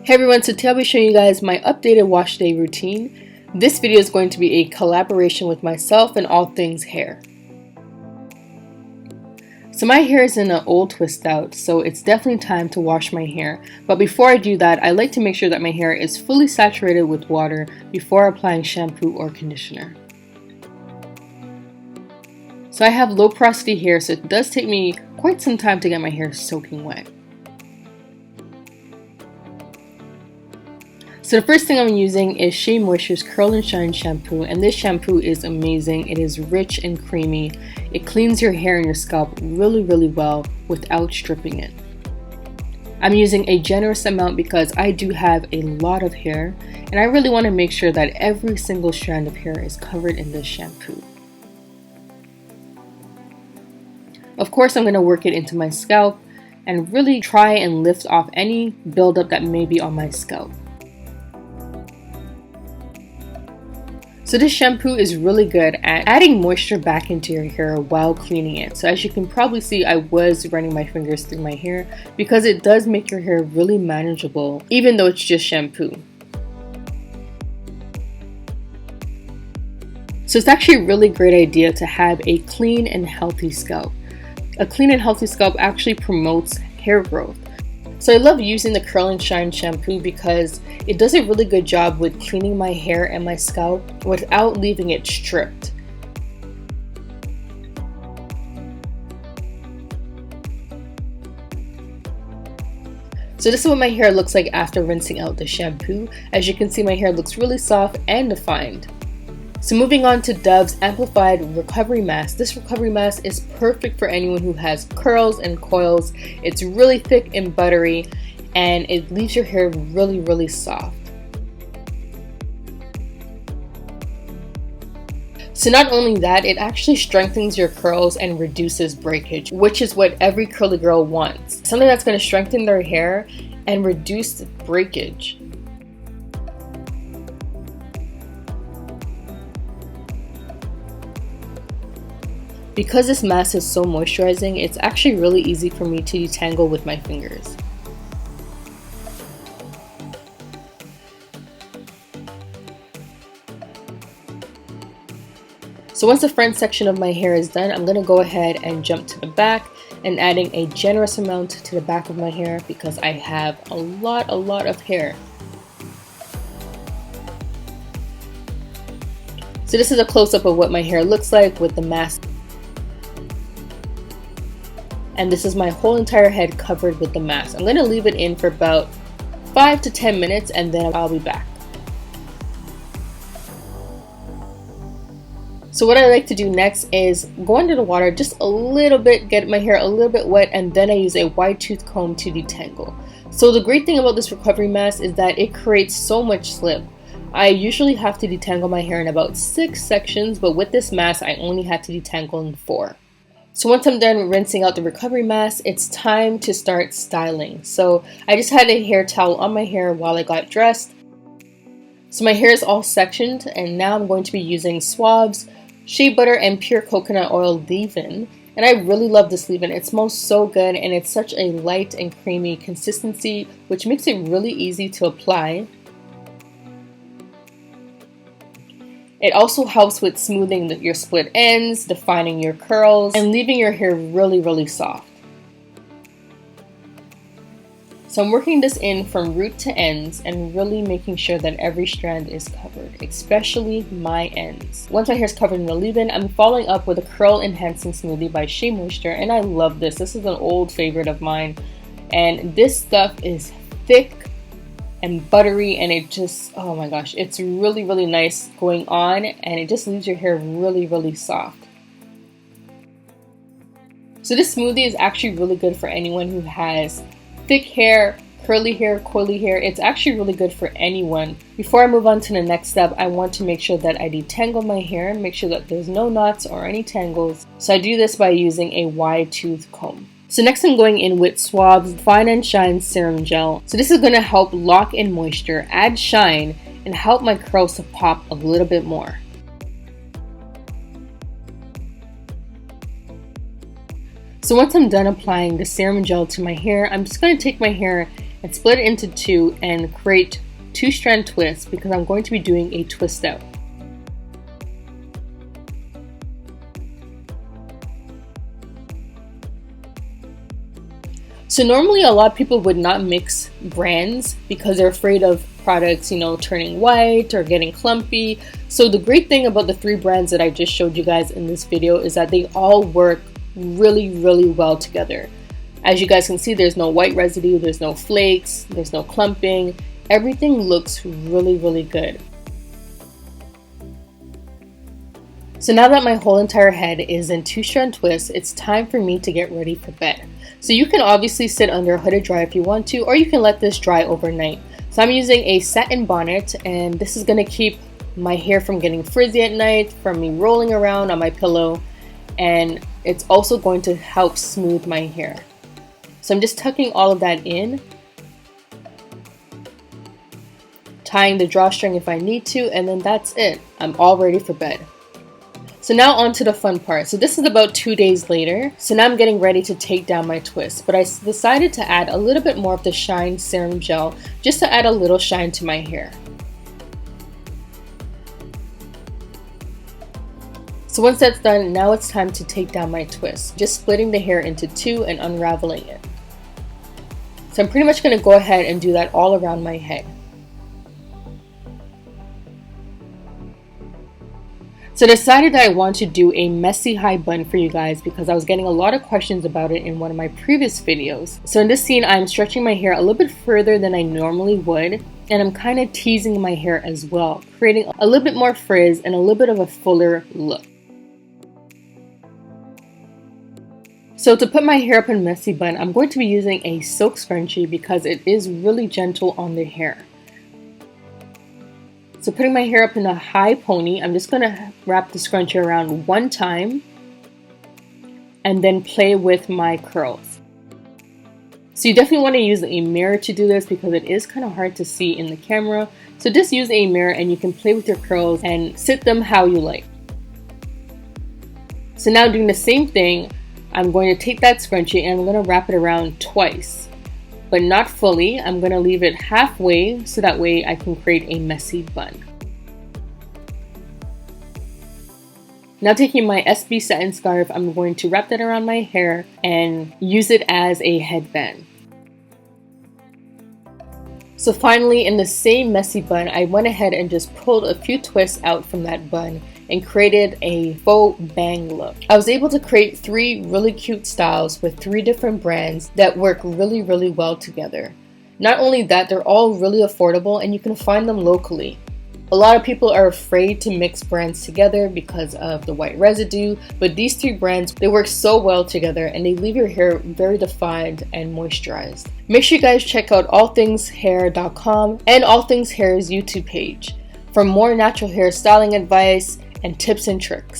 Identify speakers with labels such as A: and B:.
A: Hey everyone, so today I'll be showing you guys my updated wash day routine. This video is going to be a collaboration with myself and all things hair. So my hair is in an old twist out, so it's definitely time to wash my hair. But before I do that, I like to make sure that my hair is fully saturated with water before applying shampoo or conditioner. So I have low porosity hair, so it does take me quite some time to get my hair soaking wet. So the first thing I'm using is SheaMoisture's Curl and Shine shampoo, and this shampoo is amazing. It is rich and creamy. It cleans your hair and your scalp really well without stripping it. I'm using a generous amount because I do have a lot of hair, and I really want to make sure that every single strand of hair is covered in this shampoo. Of course, I'm going to work it into my scalp and really try and lift off any buildup that may be on my scalp. So this shampoo is really good at adding moisture back into your hair while cleaning it. So as you can probably see, I was running my fingers through my hair because it does make your hair really manageable, even though it's just shampoo. So it's actually a really great idea to have a clean and healthy scalp. A clean and healthy scalp actually promotes hair growth. So I love using the Curl and Shine shampoo because it does a really good job with cleaning my hair and my scalp without leaving it stripped. So this is what my hair looks like after rinsing out the shampoo. As you can see, my hair looks really soft and defined. So moving on to Dove's Amplified Recovery Mask. This recovery mask is perfect for anyone who has curls and coils. It's really thick and buttery, and it leaves your hair really soft. So not only that, it actually strengthens your curls and reduces breakage, which is what every curly girl wants. Something that's going to strengthen their hair and reduce breakage. Because this mask is so moisturizing, it's actually really easy for me to detangle with my fingers. So once the front section of my hair is done, I'm going to go ahead and jump to the back and adding a generous amount to the back of my hair because I have a lot of hair. So this is a close-up of what my hair looks like with the mask. And this is my whole entire head covered with the mask. I'm going to leave it in for about 5 to 10 minutes and then I'll be back. So what I like to do next is go under the water just a little bit, get my hair a little bit wet, and then I use a wide tooth comb to detangle. So the great thing about this recovery mask is that it creates so much slip. I usually have to detangle my hair in about 6 sections, but with this mask I only had to detangle in 4. So once I'm done rinsing out the recovery mask, it's time to start styling. So I just had a hair towel on my hair while I got dressed. So my hair is all sectioned, and now I'm going to be using Suave's shea butter and pure coconut oil leave-in. And I really love this leave-in. It smells so good and it's such a light and creamy consistency, which makes it really easy to apply. It also helps with smoothing your split ends, defining your curls, and leaving your hair really soft. So I'm working this in from root to ends and really making sure that every strand is covered, especially my ends. Once my hair is covered in the leave-in, I'm following up with a curl enhancing smoothie by SheaMoisture, and I love this. This is an old favorite of mine, and this stuff is thick and buttery, and it just, oh my gosh, it's really nice going on, and it just leaves your hair really soft. So this smoothie is actually really good for anyone who has thick hair, curly hair, coily hair. It's actually really good for anyone. Before I move on to the next step, I want to make sure that I detangle my hair and make sure that there's no knots or any tangles. So I do this by using a wide tooth comb. So next I'm going in with Suave's Fine and Shine Serum Gel. So this is going to help lock in moisture, add shine, and help my curls to pop a little bit more. So once I'm done applying the serum gel to my hair, I'm just going to take my hair and split it into two and create 2-strand twists because I'm going to be doing a twist out. So normally a lot of people would not mix brands because they're afraid of products, turning white or getting clumpy. So the great thing about the 3 brands that I just showed you guys in this video is that they all work really, really well together. As you guys can see, there's no white residue, there's no flakes, there's no clumping. Everything looks really, really good. So now that my whole entire head is in 2-strand twists, it's time for me to get ready for bed. So you can obviously sit under a hooded dry if you want to, or you can let this dry overnight. So I'm using a satin bonnet, and this is going to keep my hair from getting frizzy at night, from me rolling around on my pillow, and it's also going to help smooth my hair. So I'm just tucking all of that in, tying the drawstring if I need to, and then that's it. I'm all ready for bed. So now on to the fun part. So this is about 2 days later. So now I'm getting ready to take down my twist, but I decided to add a little bit more of the Shine Serum Gel just to add a little shine to my hair. So once that's done, now it's time to take down my twist, just splitting the hair into 2 and unraveling it. So I'm pretty much going to go ahead and do that all around my head. So I decided that I want to do a messy high bun for you guys because I was getting a lot of questions about it in one of my previous videos. So in this scene, I'm stretching my hair a little bit further than I normally would, and I'm kind of teasing my hair as well, creating a little bit more frizz and a little bit of a fuller look. So to put my hair up in a messy bun, I'm going to be using a silk scrunchie because it is really gentle on the hair. So putting my hair up in a high pony, I'm just going to wrap the scrunchie around 1 time and then play with my curls. So you definitely want to use a mirror to do this because it is kind of hard to see in the camera. So just use a mirror and you can play with your curls and sit them how you like. So now doing the same thing, I'm going to take that scrunchie and I'm going to wrap it around twice. But not fully. I'm going to leave it halfway so that way I can create a messy bun. Now taking my SB satin scarf, I'm going to wrap that around my hair and use it as a headband. So finally, in the same messy bun, I went ahead and just pulled a few twists out from that bun and created a faux bang look. I was able to create 3 really cute styles with 3 different brands that work really, really well together. Not only that, they're all really affordable and you can find them locally. A lot of people are afraid to mix brands together because of the white residue, but these 3 brands, they work so well together and they leave your hair very defined and moisturized. Make sure you guys check out allthingshair.com and All Things Hair's YouTube page for more natural hair styling advice and tips and tricks.